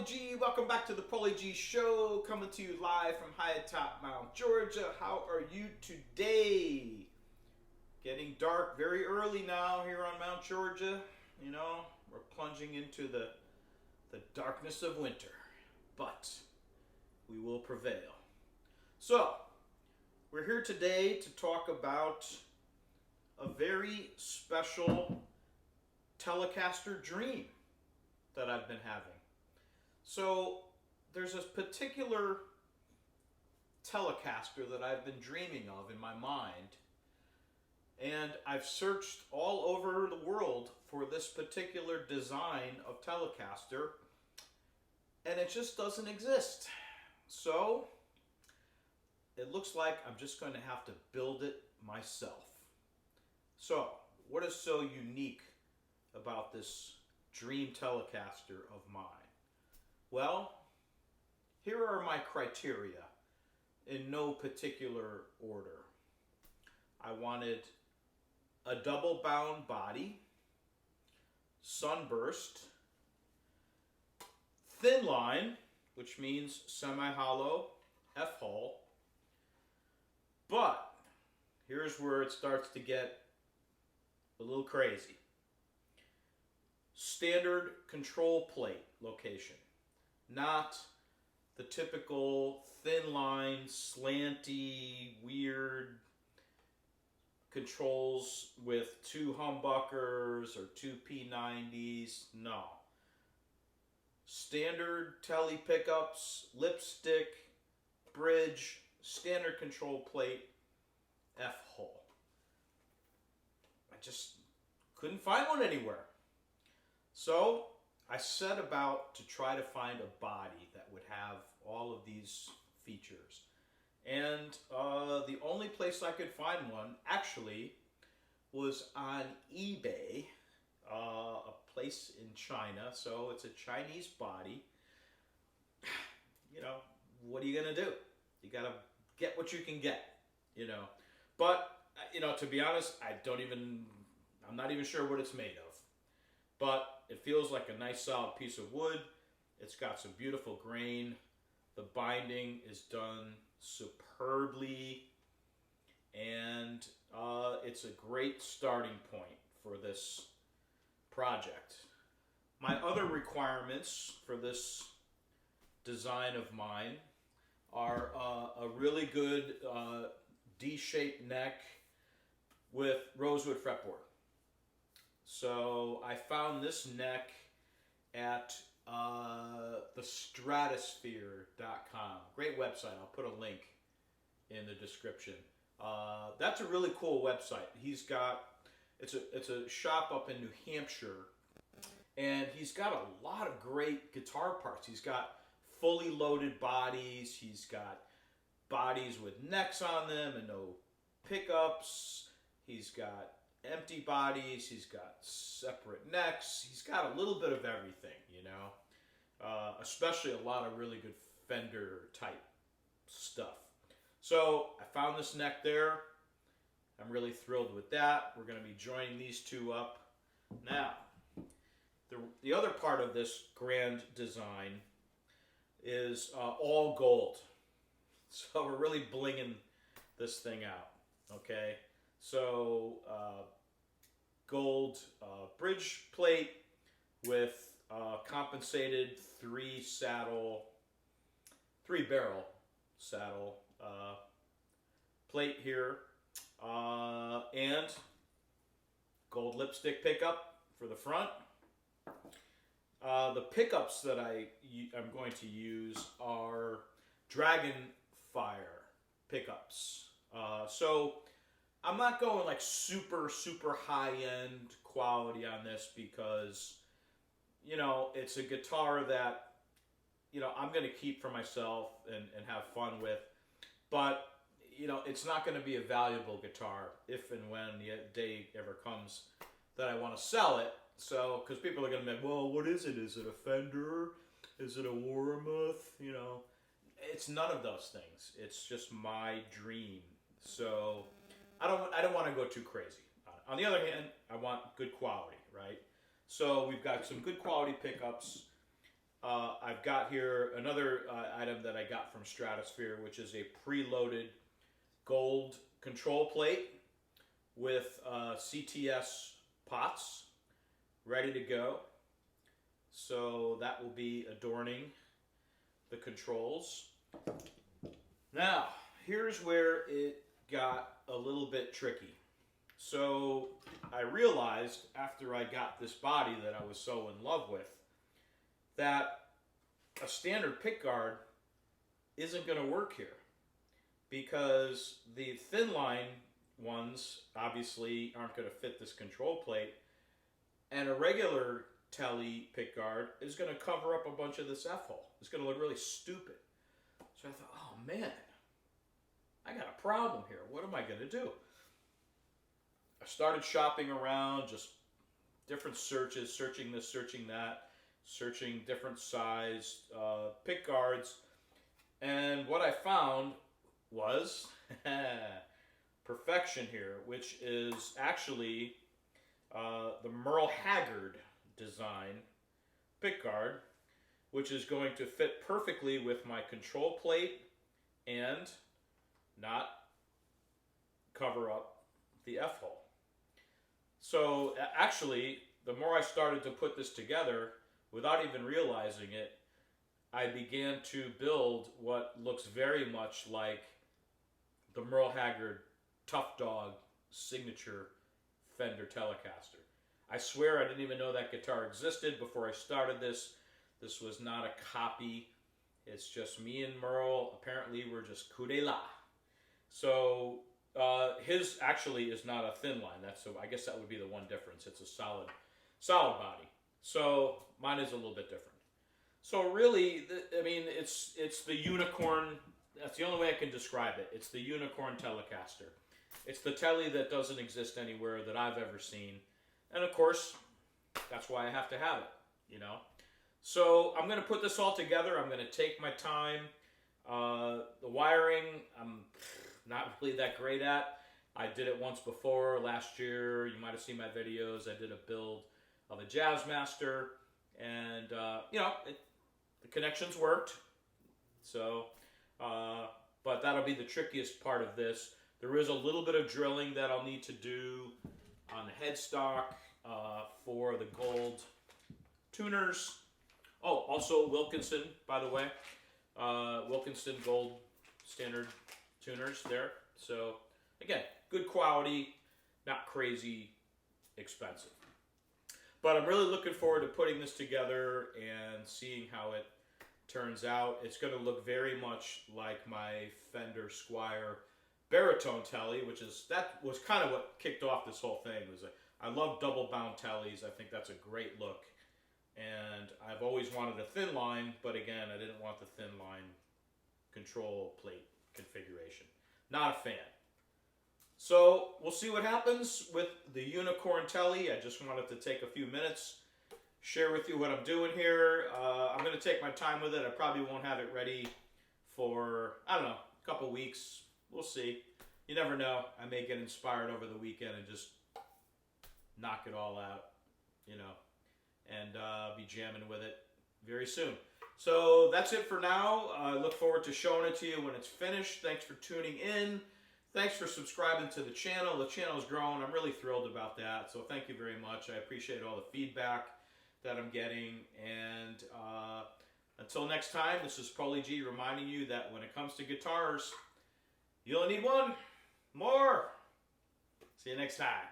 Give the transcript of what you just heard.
G. Welcome back to the Paulie G Show, coming to you live from high atop Mount Georgia. How are you today? Getting dark very early now here on Mount Georgia. You know, we're plunging into the darkness of winter, but we will prevail. So, we're here today to talk about a very special Telecaster dream that I've been having. So there's this particular Telecaster that I've been dreaming of in my mind, and I've searched all over the world for this particular design of Telecaster, and it just doesn't exist. So it looks like I'm just going to have to build it myself. So what is so unique about this dream Telecaster of mine? Well, here are my criteria in no particular order. I wanted a double bound body, sunburst, thin line, which means semi-hollow F-hull, but here's where it starts to get a little crazy. Standard control plate location, not the typical thin line, slanty, weird controls with two humbuckers or two P90s. No. Standard tele pickups, lipstick, bridge, standard control plate, F-hull. I just couldn't find one anywhere. So I set about to try to find a body that would have all of these features. And the only place I could find one actually was on eBay, a place in China. So it's a Chinese body. You know, what are you going to do? You got to get what you can get, you know. But, you know, to be honest, I'm not even sure what it's made of. But it feels like a nice solid piece of wood. It's got some beautiful grain. The binding is done superbly. And it's a great starting point for this project. My other requirements for this design of mine are a really good D-shaped neck with rosewood fretboard. So I found this neck at thestratosphere.com. Great website. I'll put a link in the description. That's a really cool website. It's a shop up in New Hampshire, and he's got a lot of great guitar parts. He's got fully loaded bodies. He's got bodies with necks on them and no pickups. He's got empty bodies, he's got separate necks, he's got a little bit of everything, you know, especially a lot of really good Fender type stuff. So I found this neck there. I'm really thrilled with that. We're going to be joining these two up. Now, the other part of this grand design is all gold. So we're really blinging this thing out, okay? So gold bridge plate with compensated three barrel saddle plate here, and gold lipstick pickup for the front. The pickups that I'm going to use are Dragonfire pickups. So I'm not going like super high-end quality on this because, you know, it's a guitar that, you know, I'm going to keep for myself and have fun with. But, you know, it's not going to be a valuable guitar if and when the day ever comes that I want to sell it. So, because people are going to be, well, what is it? Is it a Fender? Is it a Warmoth? You know, it's none of those things. It's just my dream. So I don't want to go too crazy. On the other hand, I want good quality, right? So we've got some good quality pickups. I've got here another item that I got from Stratosphere, which is a preloaded gold control plate with CTS pots ready to go. So that will be adorning the controls. Now, here's where it got a little bit tricky. So I realized after I got this body that I was so in love with that a standard pickguard isn't going to work here, because the thin line ones obviously aren't going to fit this control plate, and a regular Tele pickguard is going to cover up a bunch of this F-hole. It's going to look really stupid. So I thought, oh man, I got a problem here. What am I going to do? I started shopping around, just different searches, searching this, searching that, searching different size pick guards, and what I found was perfection here, which is actually the Merle Haggard design pick guard, which is going to fit perfectly with my control plate and not cover up the F-hole. So actually, the more I started to put this together, without even realizing it, I began to build what looks very much like the Merle Haggard Tough Dog signature Fender Telecaster. I swear I didn't even know that guitar existed before I started this. This was not a copy. It's just me and Merle. Apparently we're just coup de la. So his actually is not a thin line. I guess that would be the one difference. It's a solid body. So mine is a little bit different. So really, I mean, it's the unicorn. That's the only way I can describe it. It's the unicorn Telecaster. It's the Tele that doesn't exist anywhere that I've ever seen. And of course, that's why I have to have it, you know. So I'm going to put this all together. I'm going to take my time. The wiring, I'm not really that great at. I did it once before, last year. You might have seen my videos. I did a build of a Jazzmaster, and you know, the connections worked. So, but that'll be the trickiest part of this. There is a little bit of drilling that I'll need to do on the headstock for the gold tuners. Oh, also Wilkinson, by the way. Wilkinson gold standard tuners there. So, again, good quality, not crazy expensive. But I'm really looking forward to putting this together and seeing how it turns out. It's going to look very much like my Fender Squier baritone Tele, that was kind of what kicked off this whole thing. I love double bound Teles. I think that's a great look. And I've always wanted a thin line, but again, I didn't want the thin line control plate configuration. Not a fan. So we'll see what happens with the Unicorn Tele. I just wanted to take a few minutes, share with you what I'm doing here. I'm going to take my time with it. I probably won't have it ready for, I don't know, a couple weeks. We'll see. You never know. I may get inspired over the weekend and just knock it all out, you know, and be jamming with it very soon. So that's it for now. I look forward to showing it to you when it's finished. Thanks for tuning in. Thanks for subscribing to the channel. The channel is growing. I'm really thrilled about that. So thank you very much. I appreciate all the feedback that I'm getting. And until next time, this is Paulie G reminding you that when it comes to guitars, you only need one more. See you next time.